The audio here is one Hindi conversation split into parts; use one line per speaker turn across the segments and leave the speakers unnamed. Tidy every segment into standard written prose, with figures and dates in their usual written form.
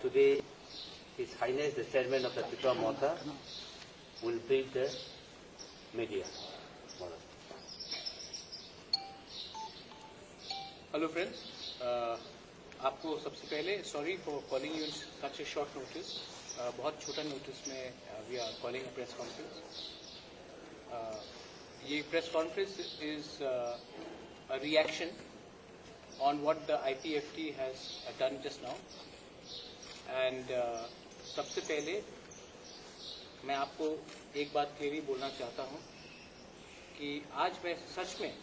Today, His Highness the Chairman of the Tripura Motha will brief the media.
Hello friends, आपको सबसे पहले sorry for calling you in such a short notice. बहुत छोटा notice में we are calling a press conference. ये press conference is a reaction on what the IPFT has done just now. And सबसे पहले मैं आपको एक बात क्लियरली बोलना चाहता हूँ कि आज मैं सच में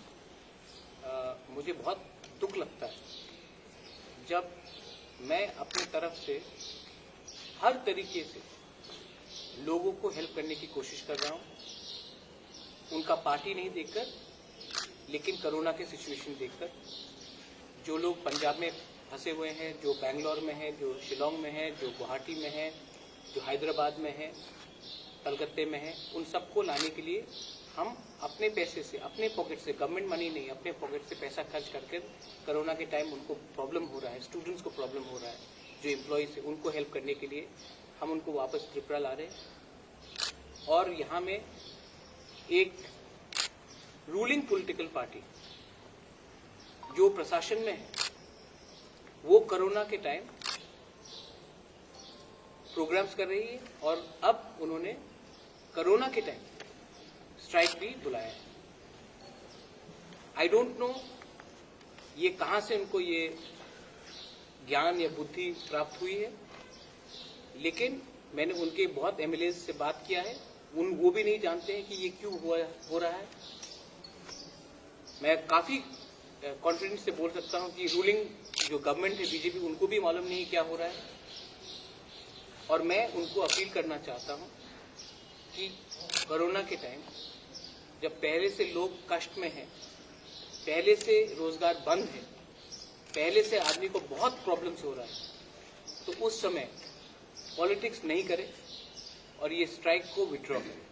मुझे बहुत दुख लगता है जब मैं अपनी तरफ से हर तरीके से लोगों को हेल्प करने की कोशिश कर रहा हूँ, उनका पार्टी नहीं देखकर लेकिन कोरोना के सिचुएशन देखकर। जो लोग पंजाब में फंसे हुए हैं, जो बेंगलोर में हैं, जो शिलोंग में हैं, जो गुवाहाटी में हैं, जो हैदराबाद में हैं, कलकत्ते में हैं, उन सबको लाने के लिए हम अपने पैसे से, अपने पॉकेट से, गवर्नमेंट मनी नहीं, अपने पॉकेट से पैसा खर्च करके कोरोना के टाइम उनको प्रॉब्लम हो रहा है, स्टूडेंट्स को प्रॉब्लम हो रहा है, जो एम्प्लॉयज है उनको हेल्प करने के लिए हम उनको वापस त्रिपुरा ला रहे हैं। और यहाँ में एक रूलिंग पॉलिटिकल पार्टी जो प्रशासन में है वो कोरोना के टाइम प्रोग्राम्स कर रही है और अब उन्होंने कोरोना के टाइम स्ट्राइक भी बुलाया है। आई डोंट नो ये कहां से उनको ये ज्ञान या बुद्धि प्राप्त हुई है, लेकिन मैंने उनके बहुत एमएलए से बात किया है, वो भी नहीं जानते हैं कि ये क्यों हो रहा है। मैं काफी कॉन्फिडेंस से बोल सकता हूं कि रूलिंग जो गवर्नमेंट है बीजेपी, उनको भी मालूम नहीं क्या हो रहा है। और मैं उनको अपील करना चाहता हूं कि कोरोना के टाइम जब पहले से लोग कष्ट में हैं, पहले से रोजगार बंद है, पहले से आदमी को बहुत प्रॉब्लम्स हो रहा है, तो उस समय पॉलिटिक्स नहीं करें और ये स्ट्राइक को विड्रॉ करें।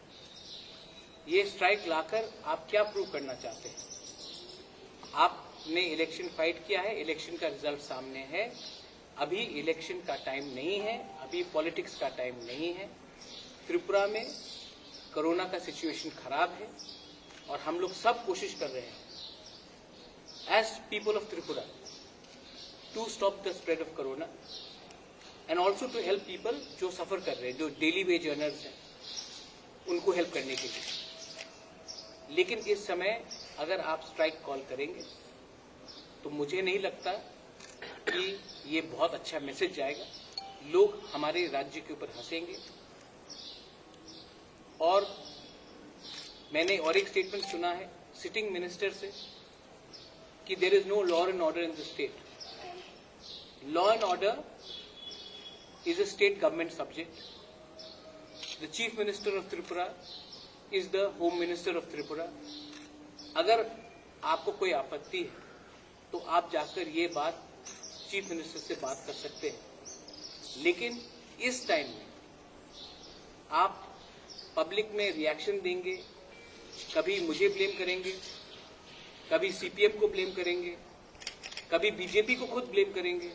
ये स्ट्राइक लाकर आप क्या प्रूव करना चाहते हैं? आपने इलेक्शन फाइट किया है, इलेक्शन का रिजल्ट सामने है, अभी इलेक्शन का टाइम नहीं है, अभी पॉलिटिक्स का टाइम नहीं है। त्रिपुरा में कोरोना का सिचुएशन खराब है और हम लोग सब कोशिश कर रहे हैं as people of Tripura to stop the spread of corona and also to help people जो सफर कर रहे हैं, जो डेली वेज अर्नर्स हैं, उनको हेल्प करने के लिए। लेकिन इस समय अगर आप स्ट्राइक कॉल करेंगे तो मुझे नहीं लगता कि ये बहुत अच्छा मैसेज जाएगा। लोग हमारे राज्य के ऊपर हंसेंगे। और मैंने और एक स्टेटमेंट सुना है सिटिंग मिनिस्टर से कि there is no law and order in the state. Law and order is a state government subject. The chief minister of Tripura is the home minister of Tripura. अगर आपको कोई आपत्ति है तो आप जाकर ये बात चीफ मिनिस्टर से बात कर सकते हैं। लेकिन इस टाइम में आप पब्लिक में रिएक्शन देंगे, कभी मुझे ब्लेम करेंगे, कभी सीपीएम को ब्लेम करेंगे, कभी बीजेपी को खुद ब्लेम करेंगे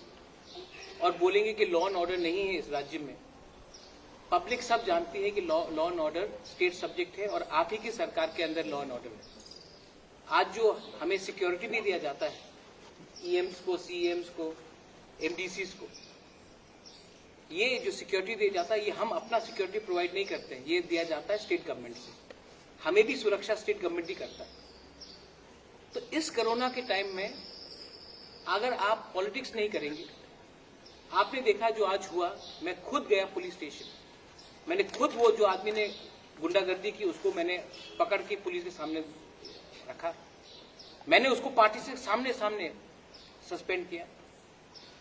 और बोलेंगे कि लॉ एंड ऑर्डर नहीं है इस राज्य में। पब्लिक सब जानती है कि law and order state subject है और आप ही की सरकार के अंदर लॉ एंड ऑर्डर है। आज जो हमें सिक्योरिटी नहीं दिया जाता है, ईएम्स को, सीएम्स को, एमडीसीज को, ये जो सिक्योरिटी दिया जाता है ये हम अपना सिक्योरिटी प्रोवाइड नहीं करते हैं, ये दिया जाता है स्टेट गवर्नमेंट से। हमें भी सुरक्षा स्टेट गवर्नमेंट ही करता है। तो इस कोरोना के टाइम में अगर आप पॉलिटिक्स नहीं करेंगे, आपने देखा जो आज हुआ, मैं खुद गया पुलिस स्टेशन, मैंने खुद वो जो आदमी ने गुंडागर्दी की उसको मैंने पकड़ के पुलिस के सामने रखा, मैंने उसको पार्टी से सामने सस्पेंड किया।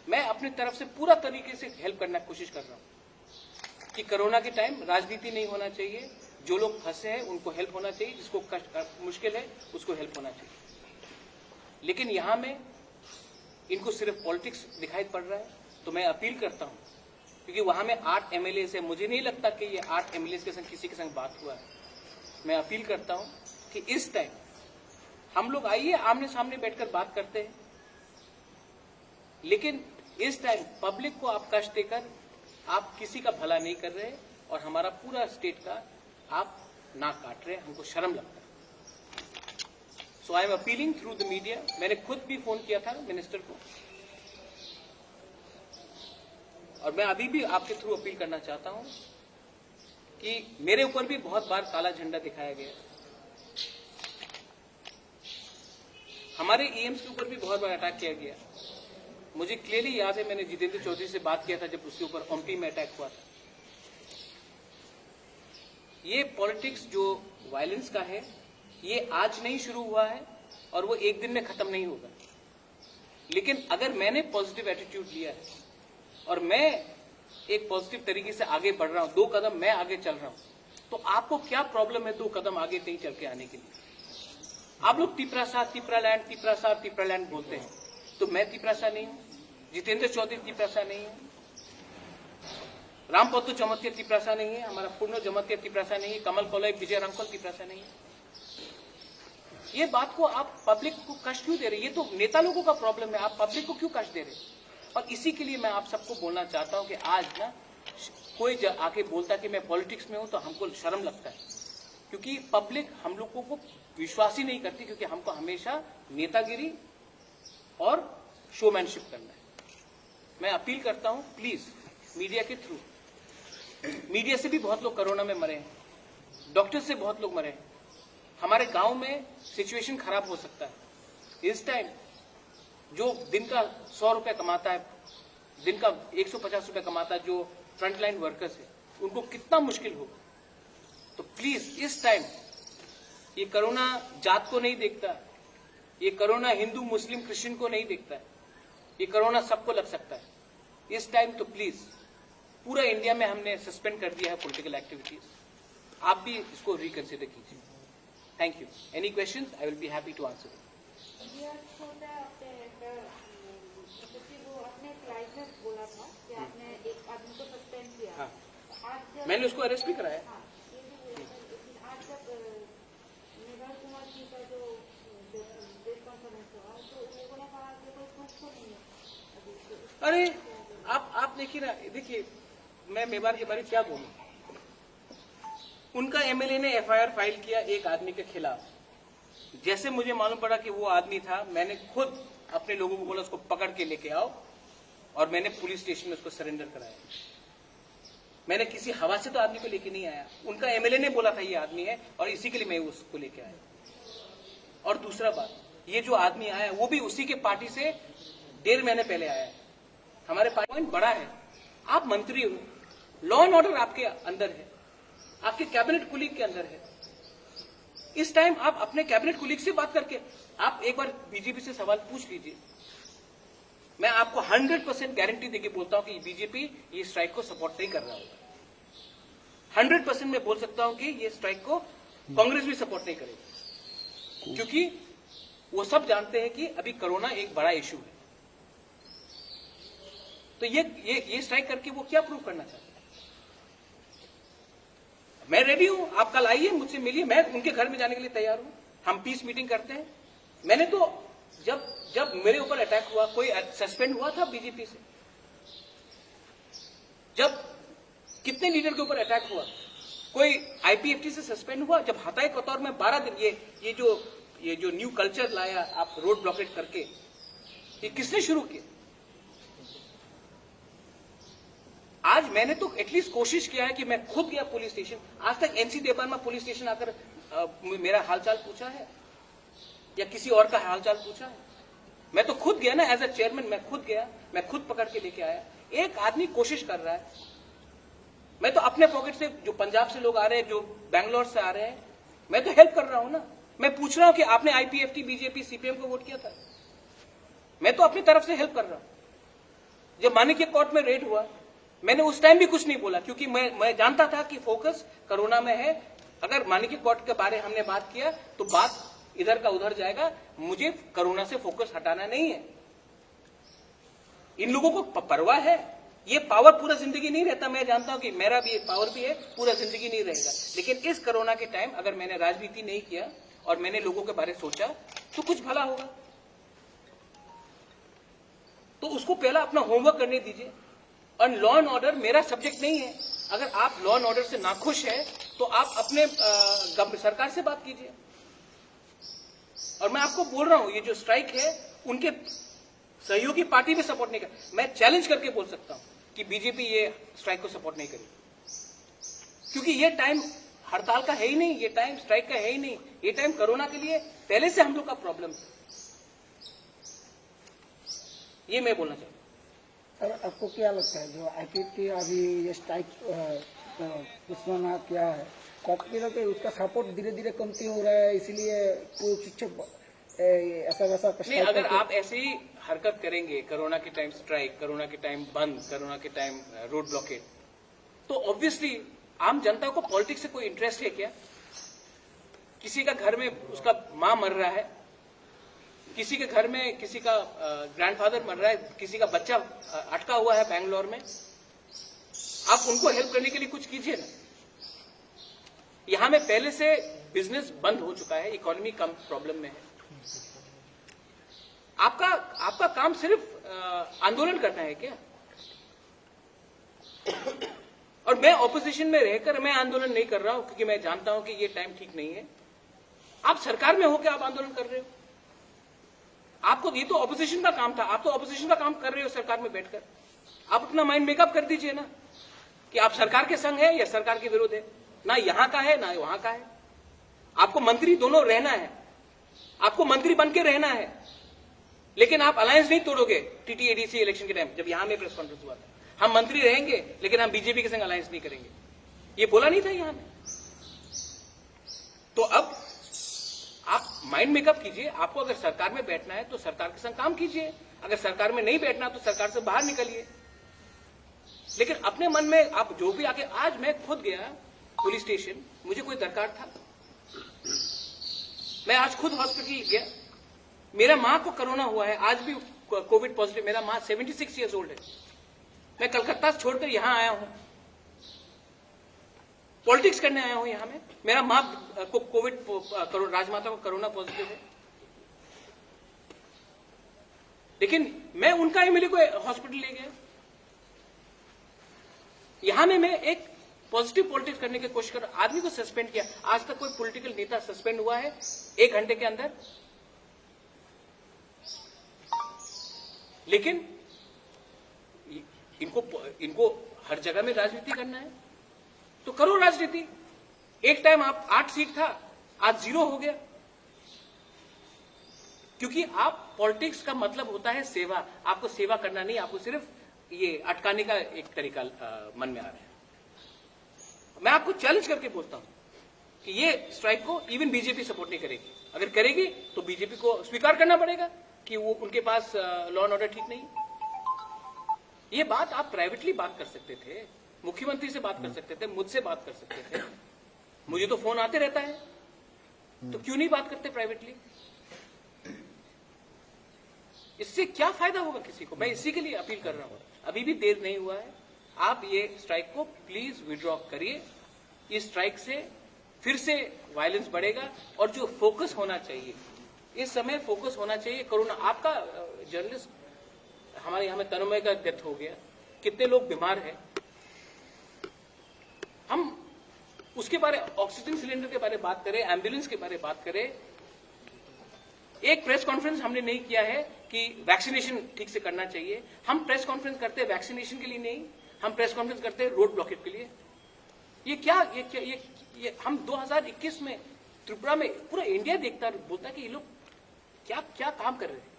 मैं अपनी तरफ से पूरा तरीके से हेल्प करने की कोशिश कर रहा हूं कि कोरोना के टाइम राजनीति नहीं होना चाहिए, जो लोग फंसे हैं उनको हेल्प होना चाहिए, जिसको मुश्किल है उसको हेल्प होना चाहिए। लेकिन यहां में इनको सिर्फ पॉलिटिक्स दिखाई पड़ रहा है। तो मैं अपील करता हूं, क्योंकि वहां में 8 एमएलए है, मुझे नहीं लगता कि ये 8 एमएलए के संग किसी के संग बात हुआ है। मैं अपील करता हूं कि इस टाइम हम लोग आइए आमने सामने बैठकर बात करते हैं, लेकिन इस टाइम पब्लिक को आप कष्ट देकर आप किसी का भला नहीं कर रहे और हमारा पूरा स्टेट का आप नाक काट रहे हैं, हमको शर्म लगता है। So I am appealing through the media, मैंने खुद भी फोन किया था मिनिस्टर को, और मैं अभी भी आपके थ्रू अपील करना चाहता हूं कि मेरे ऊपर भी बहुत बार काला झंडा दिखाया गया, हमारे ईएम्स के ऊपर भी बहुत बार अटैक किया गया। मुझे क्लियरली याद है, मैंने जितेंद्र चौधरी से बात किया था जब उसके ऊपर ओमपी में अटैक हुआ था। ये पॉलिटिक्स जो वायलेंस का है, ये आज नहीं शुरू हुआ है और वो एक दिन में खत्म नहीं होगा। लेकिन अगर मैंने पॉजिटिव एटीट्यूड लिया है और मैं एक पॉजिटिव तरीके से आगे बढ़ रहा हूं, 2 कदम मैं आगे चल रहा हूं, तो आपको क्या प्रॉब्लम है 2 कदम आगे नहीं चल के आने के लिए? आप लोग तिपरा लैंड बोलते हैं, तो मैं तिपरासा नहीं हूं, जितेंद्र चौधरी तिपरासा नहीं हूं, रामपत्तू जमतिया तिपरासा नहीं है, हमारा पूर्ण जमतिया तिपरासा नहीं है, कमल कोलय विजय रामकोल तिपरासा नहीं है। ये बात को आप पब्लिक को कष्ट क्यों दे रहे? ये तो नेता लोगों का प्रॉब्लम है, आप पब्लिक को क्यों कष्ट दे रहे? और इसी के लिए मैं आप सबको बोलना चाहता हूं कि आज ना कोई आके बोलता कि मैं पॉलिटिक्स में हूं तो हमको शर्म लगता है, क्योंकि पब्लिक हम लोगों को विश्वास ही नहीं करती, क्योंकि हमको हमेशा नेतागिरी और शोमैनशिप करना है। मैं अपील करता हूं प्लीज मीडिया के थ्रू, मीडिया से भी बहुत लोग कोरोना में मरे हैं, डॉक्टर से बहुत लोग मरे हैं, हमारे गांव में सिचुएशन खराब हो सकता है। इस टाइम जो दिन का 100 रुपए कमाता है, दिन का 150 रुपए कमाता है, जो फ्रंटलाइन वर्कर्स है, उनको कितना मुश्किल होगा। तो प्लीज इस टाइम ये कोरोना जात को नहीं देखता, ये कोरोना हिंदू मुस्लिम क्रिश्चियन को नहीं देखता है, ये कोरोना सबको लग सकता है। इस टाइम तो प्लीज पूरा इंडिया में हमने सस्पेंड कर दिया है पॉलिटिकल एक्टिविटीज, आप भी इसको रिकंसिडर कीजिए। Thank you. Any questions? I will be happy to answer.
बोला था कि आपने एक आदमी को सस्पेंड किया।
हाँ,
आज
मैंने उसको अरेस्ट भी कराया।
हाँ, ये भी बोला था, लेकिन आज जब मेघा कुमार जी का जो प्रेस कॉन्फ्रेंस हुआ तो लोगों ने कहा कि कोई प्रूफ तो नहीं है।
अरे आप देखिए ना, देखिए मैं मेवाड़ के बारे में क्या बोलूं, उनका एमएलए ने एफआईआर फाइल किया एक आदमी के खिलाफ। जैसे मुझे मालूम पड़ा कि वो आदमी था, मैंने खुद अपने लोगों को बोला उसको पकड़ के लेके आओ, और मैंने पुलिस स्टेशन में उसको सरेंडर कराया। मैंने किसी हवा से तो आदमी को लेके नहीं आया, उनका एमएलए ने बोला था ये आदमी है, और इसी के लिए मैं उसको लेके आया। और दूसरा बात, ये जो आदमी आया वो भी उसी के पार्टी से 1.5 महीने पहले आया है। हमारे पॉइंट बड़ा है, आप मंत्री हो, लॉ एंड ऑर्डर आपके अंदर है, आपके कैबिनेट कुलीग के अंदर है। इस टाइम आप अपने कैबिनेट कुलीग से बात करके आप एक बार बीजेपी से सवाल पूछ लीजिए। मैं आपको 100% गारंटी देके बोलता हूं कि बीजेपी ये स्ट्राइक को सपोर्ट नहीं कर रहा होगा। 100% मैं बोल सकता हूं कि ये स्ट्राइक को कांग्रेस भी सपोर्ट नहीं करेगी, क्योंकि वो सब जानते हैं कि अभी कोरोना एक बड़ा इशू है। तो ये स्ट्राइक करके वो क्या प्रूव करना चाहते हैं? मैं रेडी हूं, आप कल आइए, मुझसे मिलिए, मैं उनके घर में जाने के लिए तैयार हूं, हम पीस मीटिंग करते हैं। मैंने तो जब मेरे ऊपर अटैक हुआ, कोई सस्पेंड हुआ था बीजेपी से? जब कितने लीडर के ऊपर अटैक हुआ, कोई आईपीएफटी से सस्पेंड हुआ? जब हताई कतौर में 12 दिन ये जो न्यू कल्चर लाया आप रोड ब्लॉकेट करके, ये किसने शुरू किया? आज मैंने तो एटलीस्ट कोशिश किया है कि मैं खुद गया पुलिस स्टेशन। आज तक एनसी देवान में पुलिस स्टेशन आकर मेरा हालचाल पूछा है या किसी और का हालचाल पूछा है? मैं तो खुद गया ना, एज अ चेयरमैन मैं खुद गया, मैं खुद पकड़ के लेके आया। एक आदमी कोशिश कर रहा है, मैं तो अपने पॉकेट से, जो पंजाब से लोग आ रहे हैं, जो बैंगलोर से आ रहे हैं, मैं तो हेल्प कर रहा हूं ना। मैं पूछ रहा हूं कि आपने आईपीएफटी, बीजेपी, सीपीएम को वोट किया था? मैं तो अपनी तरफ से हेल्प कर रहा हूं। जब मानिक कोर्ट में रेड हुआ, मैंने उस टाइम भी कुछ नहीं बोला, क्योंकि मैं जानता था कि फोकस कोरोना में है। अगर मानिक कोर्ट के बारे हमने बात किया तो बात इधर का उधर जाएगा, मुझे कोरोना से फोकस हटाना नहीं है। इन लोगों को परवाह है, ये पावर पूरा जिंदगी नहीं रहता। मैं जानता हूं कि मेरा भी पावर भी है, पूरा जिंदगी नहीं रहेगा। लेकिन इस कोरोना के टाइम अगर मैंने राजनीति नहीं किया और मैंने लोगों के बारे में सोचा तो कुछ भला होगा। तो उसको पहला अपना होमवर्क करने दीजिए। और लॉ एंड ऑर्डर मेरा सब्जेक्ट नहीं है। अगर आप लॉ एंड ऑर्डर से नाखुश है तो आप अपने सरकार से बात कीजिए। और मैं आपको बोल रहा हूं, ये जो स्ट्राइक है उनके सहयोगी पार्टी भी सपोर्ट नहीं कर। मैं चैलेंज करके बोल सकता हूं कि बीजेपी ये स्ट्राइक को सपोर्ट नहीं करेगी, क्योंकि ये टाइम हड़ताल का है ही नहीं, ये टाइम स्ट्राइक का है ही नहीं, ये टाइम कोरोना के लिए पहले से हम लोग का प्रॉब्लम था। ये मैं बोलना चाहता हूं।
सर, आपको क्या लगता है जो आईपीएफटी अभी ये स्ट्राइक घोषणा किया है, तो आपको क्या लगता है उसका सपोर्ट धीरे धीरे कमती हो रहा है, इसलिए कुछ ऐसा वैसा
नहीं, अगर आप ऐसे ही हरकत करेंगे, कोरोना के टाइम स्ट्राइक, कोरोना के टाइम बंद, कोरोना के टाइम रोड ब्लॉकेट, तो ऑब्वियसली आम जनता को पॉलिटिक्स से कोई इंटरेस्ट है क्या? किसी का घर में उसका मां मर रहा है, किसी के घर में किसी का ग्रैंडफादर मर रहा है, किसी का बच्चा अटका हुआ है बैंगलोर में, आप उनको हेल्प करने के लिए कुछ कीजिए ना। यहां में पहले से बिजनेस बंद हो चुका है, इकोनॉमी कम प्रॉब्लम में है। आपका काम सिर्फ आंदोलन करना है क्या? और मैं ऑपोजिशन में रहकर मैं आंदोलन नहीं कर रहा हूं, क्योंकि मैं जानता हूं कि ये टाइम ठीक नहीं है। आप सरकार में होकर आप आंदोलन कर रहे हो, आपको ये तो ऑपोजिशन का काम था, आप तो ऑपोजिशन का काम कर रहे हो सरकार में बैठकर। आप अपना माइंड मेकअप कर दीजिए ना कि आप सरकार के संग है या सरकार के विरोध है। ना यहां का है ना वहां का है, आपको मंत्री दोनों रहना है, आपको मंत्री बन के रहना है, लेकिन आप अलायंस नहीं तोड़ोगे। टीटीएडीसी इलेक्शन के टाइम जब यहां में प्रेस कॉन्फ्रेंस हुआ था, हम मंत्री रहेंगे लेकिन हम बीजेपी के संग अलायंस नहीं करेंगे, ये बोला नहीं था यहां में। तो अब आप माइंड मेकअप कीजिए। आपको अगर सरकार में बैठना है तो सरकार के संग काम कीजिए, अगर सरकार में नहीं बैठना तो सरकार से बाहर निकलिए। लेकिन अपने मन में आप जो भी आके, आज मैं खुद गया पुलिस स्टेशन, मुझे कोई दरकार था, मैं आज खुद हॉस्पिटल गया, मेरा मां को कोरोना हुआ है, आज भी कोविड पॉजिटिव, मेरा मां 76 ईयर्स ओल्ड है, मैं कलकत्ता छोड़कर यहां आया हूं, पॉलिटिक्स करने आया हूं यहां में। मेरा मां को कोविड, राजमाता को कोरोना पॉजिटिव है, लेकिन मैं उनका एमएलए को हॉस्पिटल ले गया। यहां में मैं एक पॉजिटिव पॉलिटिक्स करने की कोशिश कर, आदमी को सस्पेंड किया। आज तक कोई पॉलिटिकल नेता सस्पेंड हुआ है 1 घंटे के अंदर? लेकिन इनको हर जगह में राजनीति करना है तो करो राजनीति। एक टाइम आप 8 सीट था, आज 0 हो गया, क्योंकि आप पॉलिटिक्स का मतलब होता है सेवा। आपको सेवा करना नहीं, आपको सिर्फ ये अटकाने का एक तरीका मन में आ रहा है। मैं आपको चैलेंज करके बोलता हूं कि ये स्ट्राइक को इवन बीजेपी सपोर्ट नहीं करेगी। अगर करेगी तो बीजेपी को स्वीकार करना पड़ेगा कि वो उनके पास लॉ एंड ऑर्डर ठीक नहीं। ये बात आप प्राइवेटली बात कर सकते थे, मुख्यमंत्री से बात कर सकते थे, मुझसे बात कर सकते थे, मुझे तो फोन आते रहता है, तो क्यों नहीं बात करते प्राइवेटली? इससे क्या फायदा होगा किसी को? मैं इसी के लिए अपील कर रहा हूं, अभी भी देर नहीं हुआ है, आप ये स्ट्राइक को प्लीज विड्रॉ करिए। इस स्ट्राइक से फिर से वायलेंस बढ़ेगा, और जो फोकस होना चाहिए इस समय, फोकस होना चाहिए कोरोना। आपका जर्नलिस्ट हमारे यहां में तन्मय का डेथ हो गया, कितने लोग बीमार हैं, हम उसके बारे, ऑक्सीजन सिलेंडर के बारे में बात करें, एम्बुलेंस के बारे में बात करें। एक प्रेस कॉन्फ्रेंस हमने नहीं किया है कि वैक्सीनेशन ठीक से करना चाहिए। हम प्रेस कॉन्फ्रेंस करते हैं वैक्सीनेशन के लिए नहीं, हम प्रेस कॉन्फ्रेंस करते हैं रोड ब्लॉकेट के लिए। ये हम 2021 में त्रिपुरा में पूरा इंडिया देखता बोलता है कि ये लोग क्या क्या काम कर रहे हैं।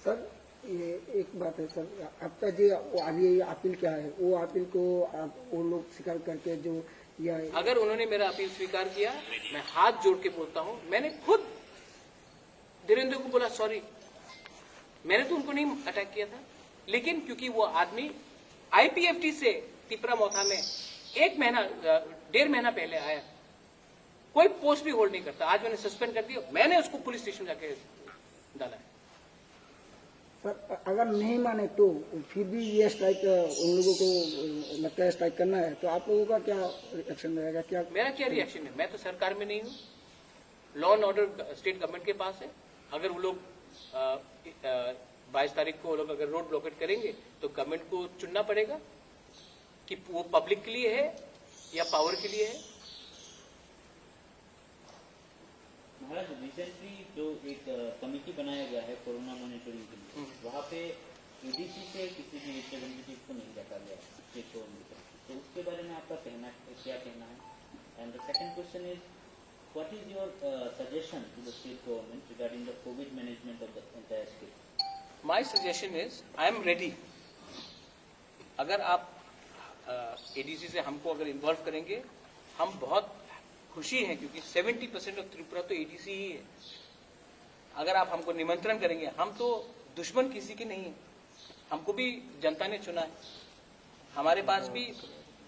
सर, ये एक बात है सर, आपका जो अभी अपील क्या है, वो अपील को आप वो लोग स्वीकार करके जो या
अगर उन्होंने मेरा अपील स्वीकार किया, मैं हाथ जोड़ के बोलता हूं, मैंने खुद धीरेन्द्र को बोला सॉरी, मैंने तो उनको नहीं अटैक किया था, लेकिन क्योंकि वो आदमी आईपीएफटी से तिपरा मोथा में 1.5 महीना पहले आया, कोई पोस्ट भी होल्ड नहीं करता, आज मैंने सस्पेंड कर दिया, मैंने उसको पुलिस स्टेशन जाके डाला है।
सर, अगर नहीं माने तो फिर भी ये स्ट्राइक उन लोगों को लगता है स्ट्राइक करना है, तो आप लोगों का क्या रिएक्शन रहेगा? क्या
मेरा क्या रिएक्शन है? मैं तो सरकार में नहीं हूं, law and order state government के पास है। अगर वो लोग 22 तारीख को वो लोग अगर रोड ब्लॉकेट करेंगे तो गवर्नमेंट को चुनना पड़ेगा कि वो पब्लिक के लिए है या पावर के लिए है।
महाराज, रिसेंटली जो एक कमेटी बनाया गया है कोरोना मॉनिटरिंग के लिए, वहाँ पे एडीसी से किसी भी रिप्रेजेंटेटिव को नहीं रखा गया स्टेट गवर्नमेंट का, तो उसके बारे में आपका क्या कहना है? And the second question is, what is your suggestion to the state government regarding the covid management of the entire state?
My suggestion is, I am ready. अगर आप एडीसी से हमको अगर इन्वॉल्व करेंगे, हम बहुत खुशी है, क्योंकि 70% ऑफ त्रिपुरा तो एडीसी ही है। अगर आप हमको निमंत्रण करेंगे, हम तो दुश्मन किसी के नहीं है, हमको भी जनता ने चुना है, हमारे पास भी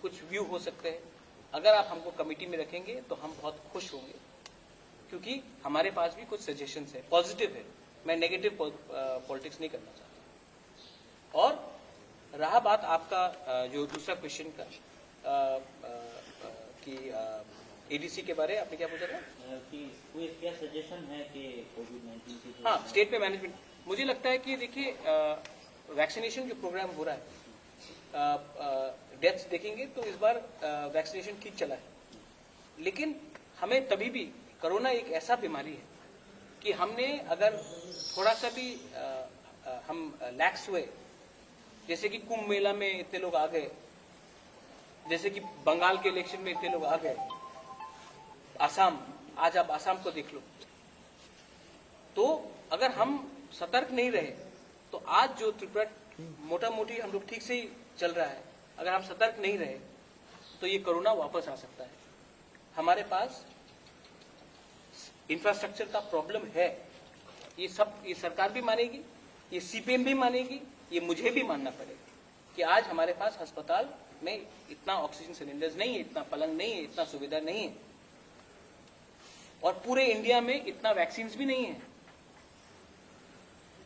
कुछ व्यू हो सकते हैं। अगर आप हमको कमेटी में रखेंगे तो हम बहुत खुश होंगे, क्योंकि हमारे पास भी कुछ सजेशंस है, पॉजिटिव है। मैं नेगेटिव पॉलिटिक्स नहीं करना चाहता। और रहा बात आपका जो दूसरा क्वेश्चन का कि एडीसी के बारे, आपने क्या पूछा था?
कि कोई क्या सजेशन है कि कोविड-19 की?
हाँ, स्टेट में मैनेजमेंट, मुझे लगता है कि देखिए वैक्सीनेशन जो प्रोग्राम हो रहा है, डेथ्स देखेंगे तो इस बार वैक्सीनेशन ठीक चला है, लेकिन हमें तभी भी, कोरोना एक ऐसा बीमारी है कि हमने अगर थोड़ा सा भी हम लैक्स हुए, जैसे कि कुंभ मेला में इतने लोग आ गए, जैसे कि बंगाल के इलेक्शन में इतने लोग आ गए, आसाम, आज आप आसाम को देख लो, तो अगर हम सतर्क नहीं रहे तो आज जो त्रिपुरा मोटा मोटी हम लोग ठीक से ही चल रहा है, अगर हम सतर्क नहीं रहे तो ये कोरोना वापस आ सकता है। हमारे पास इंफ्रास्ट्रक्चर का प्रॉब्लम है, ये सरकार भी मानेगी, ये सीपीएम भी मानेगी, ये मुझे भी मानना पड़ेगा कि आज हमारे पास अस्पताल में इतना ऑक्सीजन सिलेंडर्स नहीं है, इतना पलंग नहीं है, इतना सुविधा नहीं है, और पूरे इंडिया में इतना वैक्सीन भी नहीं है।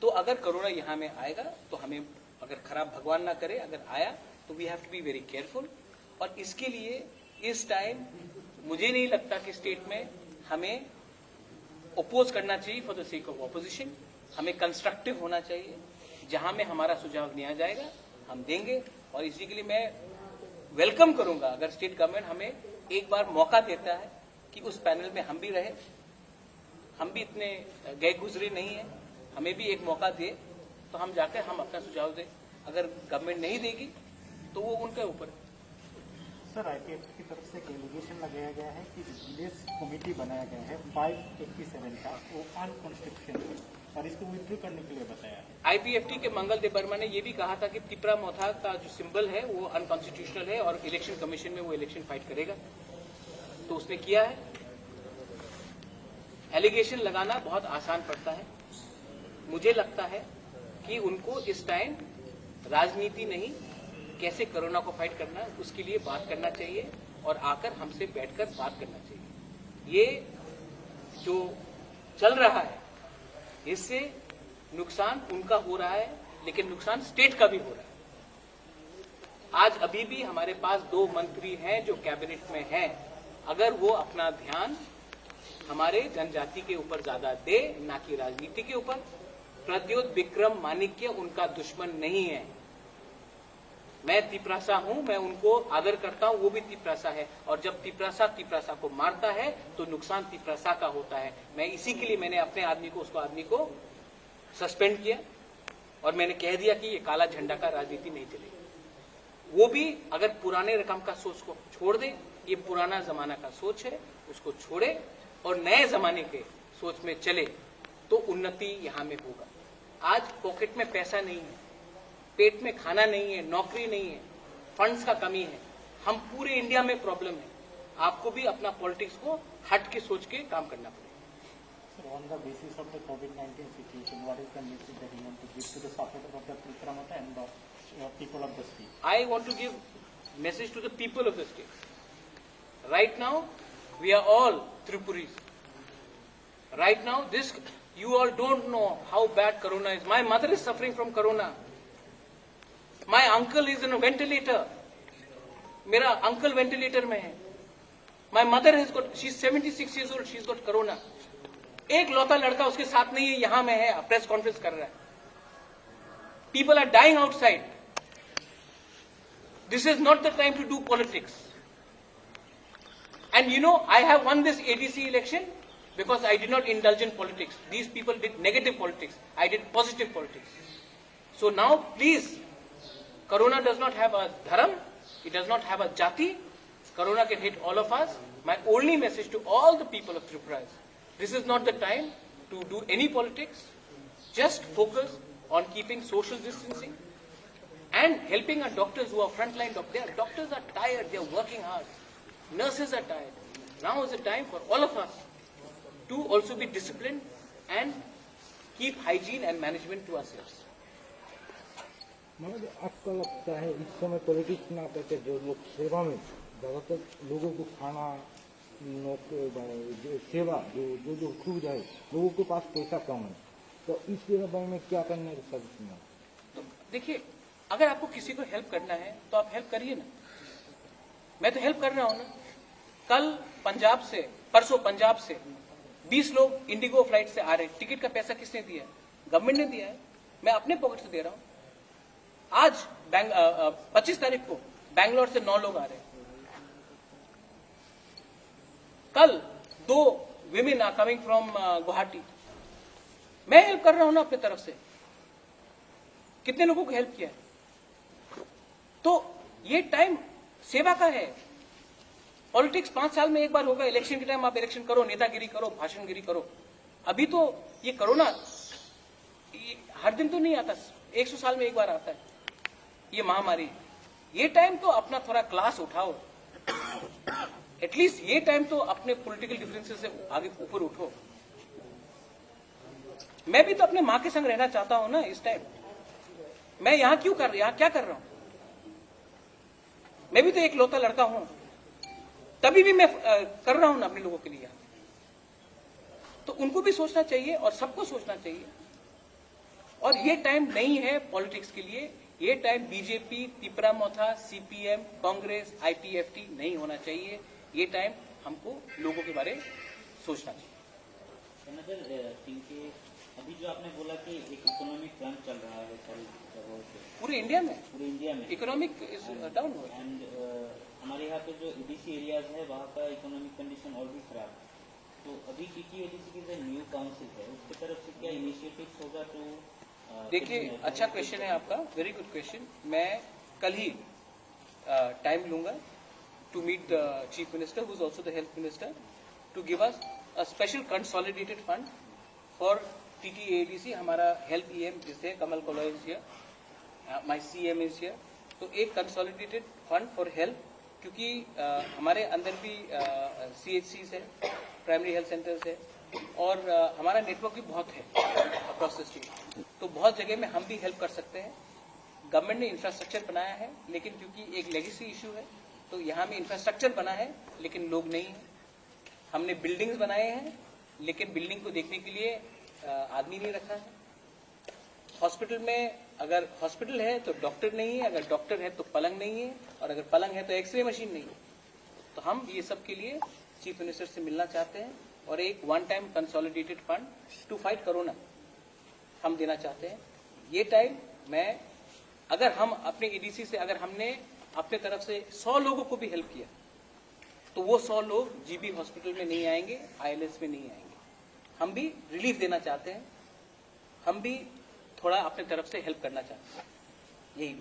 तो अगर कोरोना यहाँ में आएगा तो हमें, अगर खराब भगवान ना करे अगर आया, तो we have to be very careful. और इसके लिए इस टाइम मुझे नहीं लगता कि स्टेट में हमें ओपोज करना चाहिए for the sake of opposition. हमें कंस्ट्रक्टिव होना चाहिए, जहां में हमारा सुझाव दिया जाएगा हम देंगे, और इसी के लिए मैं वेलकम करूंगा अगर स्टेट गवर्नमेंट हमें एक बार मौका देता है कि उस पैनल में हम भी रहे। हम भी इतने गए गुजरे नहीं है, हमें भी एक मौका दे तो हम जाकर हम अपना सुझाव दें। अगर गवर्नमेंट नहीं देगी तो वो उनके ऊपर है।
सर, आईपीएफ की तरफ से एक एलिगेशन लगाया गया है कि विलेज कमेटी बनाया गया है 587 का, वो अनकॉन्स्टिट्यूशनल है और इसको विथड्रॉ करने के लिए बताया है।
आईपीएफटी के मंगल देव वर्मा ने यह भी कहा था कि तिपरा मोथा का जो सिंबल है वो अनकॉन्स्टिट्यूशनल है और इलेक्शन कमीशन में वो इलेक्शन फाइट करेगा, तो उसने किया है। एलिगेशन लगाना बहुत आसान पड़ता है। मुझे लगता है कि उनको इस टाइम राजनीति नहीं, कैसे कोरोना को फाइट करना है उसके लिए बात करना चाहिए और आकर हमसे बैठकर बात करना चाहिए। ये जो चल रहा है इससे नुकसान उनका हो रहा है, लेकिन नुकसान स्टेट का भी हो रहा है। आज अभी भी हमारे पास 2 मंत्री हैं जो कैबिनेट में हैं। अगर वो अपना ध्यान हमारे जनजाति के ऊपर ज्यादा दे, ना कि राजनीति के ऊपर। प्रद्योत विक्रम माणिक्य उनका दुश्मन नहीं है। मैं तिपरासा हूं, मैं उनको आदर करता हूं, वो भी तिपरासा है, और जब तिपरासा को मारता है तो नुकसान तिपरासा का होता है। मैं इसी के लिए मैंने अपने आदमी को सस्पेंड किया और मैंने कह दिया कि ये काला झंडा का राजनीति नहीं चलेगी। वो भी अगर पुराने रकम का सोच को छोड़ दे, ये पुराना जमाना का सोच है, उसको छोड़े और नए जमाने के सोच में चले तो उन्नति यहाँ में होगा। आज पॉकेट में पैसा नहीं है, पेट में खाना नहीं है, नौकरी नहीं है, फंड्स का कमी है, हम पूरे इंडिया में प्रॉब्लम है। आपको भी अपना पॉलिटिक्स को हट के सोच के काम करना पड़ेगा।
So on the basis of the COVID-19 situation, what is the message that you want to give to the supporters of the Tripura Mata and the people of the state?
I want to give message to the people of the state. Right now, we are all Tripuris. Right now, you all don't know how bad Corona is. My mother is suffering from Corona. My uncle is in a ventilator. मेरा uncle ventilator में है. My mother has got, she's 76 years old, she's got Corona. एक लौता लड़का उसके साथ नहीं है, यहां में है, प्रेस कॉन्फ्रेंस कर रहा है. People are dying outside. This is not the time to do politics. And you know, I have won this ADC election because I did not indulge in politics. These people did negative politics. I did positive politics. So now, please, Corona does not have a dharam. It does not have a jati. Corona can hit all of us. My only message to all the people of Tripura is, this is not the time to do any politics. Just focus on keeping social distancing and helping our doctors who are frontline doctors. Doctors are tired, they are working hard. Nurses are tired. Now is the time for all of us to also be disciplined and keep hygiene and management to ourselves.
मतलब आपको लगता है इस समय पॉलिटिक्स ना करके जो लोग सेवा में ज्यादातर लोगों को खाना सेवा जो सुविधा है, लोगों के पास पैसा कम है, तो इस बारे में क्या करने का सोचना?
तो देखिए, अगर आपको किसी को हेल्प करना है तो आप हेल्प करिए ना. मैं तो हेल्प कर रहा हूं ना. कल पंजाब से, परसों पंजाब से 20 लोग इंडिगो फ्लाइट से आ रहे हैं. टिकट का पैसा किसने दिया है? गवर्नमेंट ने दिया है. मैं अपने पॉकेट से दे रहा हूं. आज 25 तारीख को बैंगलोर से 9 लोग आ रहे हैं. कल 2 women are coming from Guwahati. मैं हेल्प कर रहा हूं ना अपने तरफ से. कितने लोगों को हेल्प किया है? तो ये टाइम सेवा का है. पॉलिटिक्स 5 साल में एक बार होगा. इलेक्शन के टाइम आप इलेक्शन करो, नेतागिरी करो, भाषणगिरी करो. अभी तो ये कोरोना हर दिन तो नहीं आता, 100 साल में एक बार आता है ये महामारी. ये टाइम तो अपना थोड़ा क्लास उठाओ. एटलीस्ट ये टाइम तो अपने पॉलिटिकल डिफरेंसेस से आगे ऊपर उठो. मैं भी तो अपने मां के संग रहना चाहता हूं ना इस टाइम. मैं यहां क्या कर रहा हूं? मैं भी तो एक लौता लड़का हूं. तभी भी मैं कर रहा हूं ना अपने लोगों के लिए. तो उनको भी सोचना चाहिए और सबको सोचना चाहिए. और ये टाइम नहीं है पॉलिटिक्स के लिए. ये टाइम बीजेपी, तिपरा मोथा, सीपीएम, कांग्रेस, आईपीएफटी नहीं होना चाहिए. ये टाइम हमको लोगों के बारे में सोचना चाहिए.
अभी जो आपने बोला कि एक इकोनॉमिक प्लान चल रहा है सारी जगहों पे,
पूरे इंडिया में इकोनॉमिक इज डाउन हो.
एंड हमारे यहाँ पे जो एडीसी एरियाज है वहाँ का इकोनॉमिक कंडीशन और भी खराब है. तो अभी टीटी एडीसी की जो न्यू काउंसिल है उसकी तरफ से क्या इनिशिएटिव्स होगा? तो
देखिए, अच्छा क्वेश्चन है आपका, वेरी गुड क्वेश्चन. मैं कल ही टाइम लूंगा to meet the chief minister who is also the health minister to give us a special consolidated fund for TTADC. हमारा हेल्थ EM जिससे Kamal Kola is here, my CM is here. तो एक कंसोलिडेटेड फंड फॉर हेल्थ, क्योंकि हमारे अंदर भी CHCs है, प्राइमरी हेल्थ सेंटर्स है, और हमारा नेटवर्क भी बहुत है अक्रॉस द स्टेट. तो बहुत जगह में हम भी हेल्प कर सकते हैं. गवर्नमेंट ने इंफ्रास्ट्रक्चर बनाया है, लेकिन क्योंकि एक लेगेसी इशू है तो यहाँ में इंफ्रास्ट्रक्चर बना है लेकिन लोग नहीं है. हमने बिल्डिंग्स बनाए हैं लेकिन बिल्डिंग को देखने के लिए आदमी नहीं रखा है. हॉस्पिटल में अगर हॉस्पिटल है तो डॉक्टर नहीं है, अगर डॉक्टर है तो पलंग नहीं है, और अगर पलंग है तो एक्सरे मशीन नहीं है. तो हम ये सब के लिए चीफ मिनिस्टर से मिलना चाहते हैं और एक one time consolidated fund to fight corona हम देना चाहते हैं. ये टाइम में अगर हम अपने एडीसी से अगर हमने अपने तरफ से 100 लोगों को भी हेल्प किया तो वो 100 लोग जीबी हॉस्पिटल में नहीं आएंगे, ILS में नहीं आएंगे. हम भी रिलीफ देना चाहते हैं, हम भी थोड़ा अपने तरफ से हेल्प करना चाहते हैं. यही